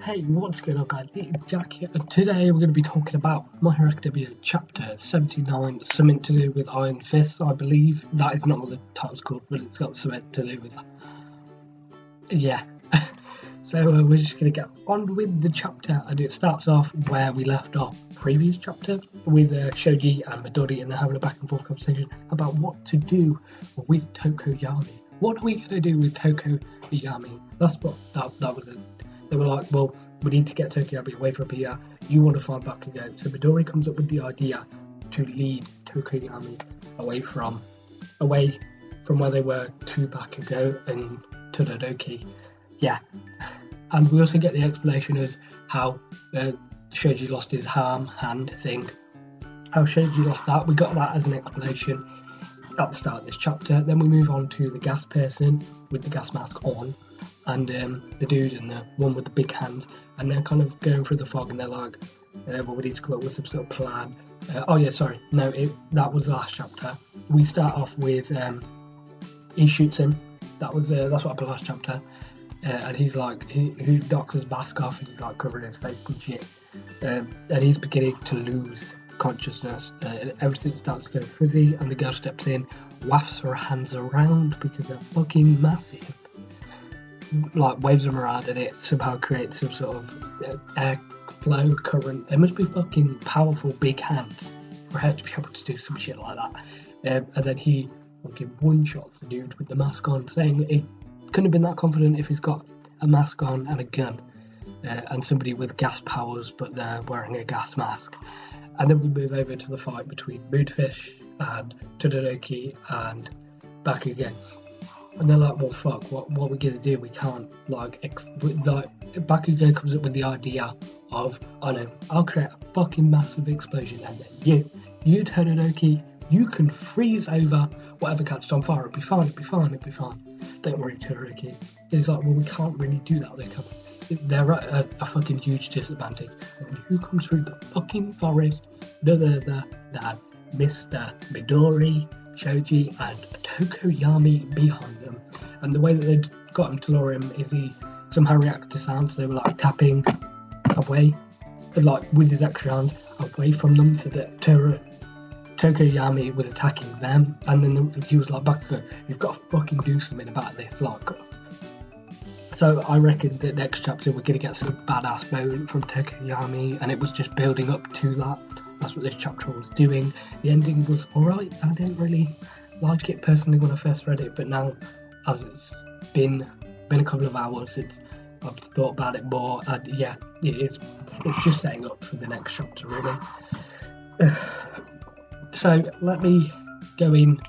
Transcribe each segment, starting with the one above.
Hey, what's going on guys, it's Jack here, and today we're going to be talking about My Hero Academia chapter 79, something to do with Iron Fist, I believe. That is not what the title's called, but it's got something to do with that. Yeah. So we're just going to get on with the chapter, and it starts off where we left off previous chapter with Shoji and Midori, and they're having a back and forth conversation about what to do with Tokoyami. What are we going to do with Tokoyami? That's what that was it. They were like, well, we need to get Tokoyami away from here. You want to find Bakugo. So Midori comes up with the idea to lead Tokoyami away from where they were to Bakugo and Todoroki. Yeah. And we also get the explanation as how Shoji lost his hand thing. How Shoji lost that. We got that as an explanation at the start of this chapter. Then we move on to the gas person with the gas mask on. And the dude and the one with the big hands, and they're kind of going through the fog, and they're like, well, we need to come up with some sort of plan. That was the last chapter. We start off with he shoots him. That's what happened last chapter. And he's like, he knocks his mask off, and he's like covering his face and shit. And he's beginning to lose consciousness. Everything starts to go fuzzy, and the girl steps in, wafts her hands around because they're fucking massive. Like waves them around, and it somehow creates some sort of air flow current. There must be fucking powerful big hands for her to be able to do some shit like that. And then he fucking one-shots the dude with the mask on, saying he couldn't have been that confident if he's got a mask on and a gun, and somebody with gas powers, but they're wearing a gas mask. And then we move over to the fight between Moonfish and Todoroki and Bakugo. And they're like, well, fuck, what are we gonna do? We can't, Bakugo comes up with the idea of, I know, I'll create a fucking massive explosion, and then you Todoroki, you can freeze over whatever catches on fire. It'll be fine. Don't worry, Todoroki. It's like, well, we can't really do that, they're at a fucking huge disadvantage. And who comes through the fucking forest? None other than Mr. Midori, Shoji and Tokoyami behind them. And the way that they got him to lure him is he somehow reacts to sound, so they were like tapping away, like with his extra hands away from them, so that Tokoyami was attacking them. And then he was like, Bakugo, you've got to fucking do something about this, like. So I reckon that next chapter we're gonna get some badass moment from Tokoyami, and it was just building up to that. That's what this chapter was doing. The ending was alright. I didn't really like it personally when I first read it, but now, as it's been a couple of hours, I've thought about it more, and yeah, it's just setting up for the next chapter, really. So let me go in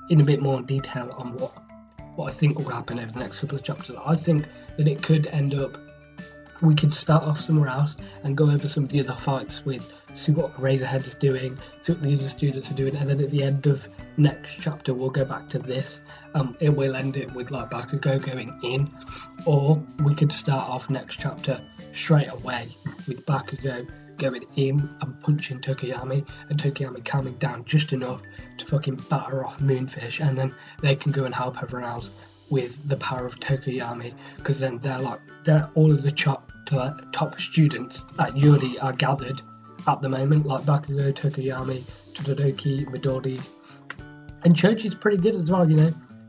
a bit more detail on what I think will happen over the next couple of chapters. I think that it could end up, we could start off somewhere else and go over some of the other fights see what Razorhead is doing, see what the other students are doing, and then at the end of next chapter we'll go back to this. It will end it with like Bakugo going in, or we could start off next chapter straight away with Bakugo going in and punching Tokoyami, and Tokoyami calming down just enough to fucking batter off Moonfish, and then they can go and help everyone else with the power of Tokoyami, because then they're all of the top students at Yuri are gathered at the moment, like Bakugo, Tokoyami, Todoroki, Midori, and Shoji's pretty good as well,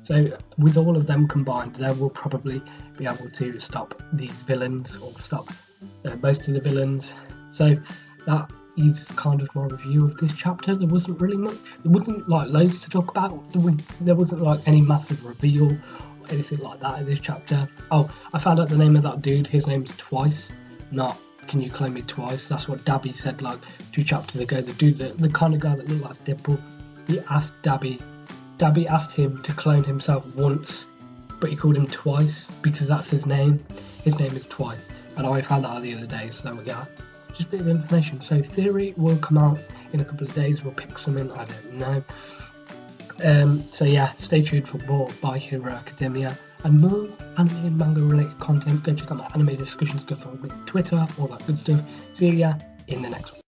So with all of them combined, they will probably be able to stop these villains, or stop most of the villains. So that is kind of my review of this chapter. There wasn't really much. There wasn't like loads to talk about. There wasn't like any massive reveal or anything like that in this chapter. Oh, I found out the name of that dude. His name's Twice, not Can You Clone Me Twice. That's what Dabby said like 2 chapters ago. The dude, the kind of guy that looked like Deadpool, he asked Dabby asked him to clone himself once, but he called him Twice because that's his name. His name is Twice, and I found that out the other day, so there we go. Just a bit of information. So Theory will come out in a couple of days. We'll pick something, I don't know. So yeah, stay tuned for more My Hero Academia and more anime and manga related content. Go check out my anime discussions, go follow me on Twitter, all that good stuff. See ya in the next one.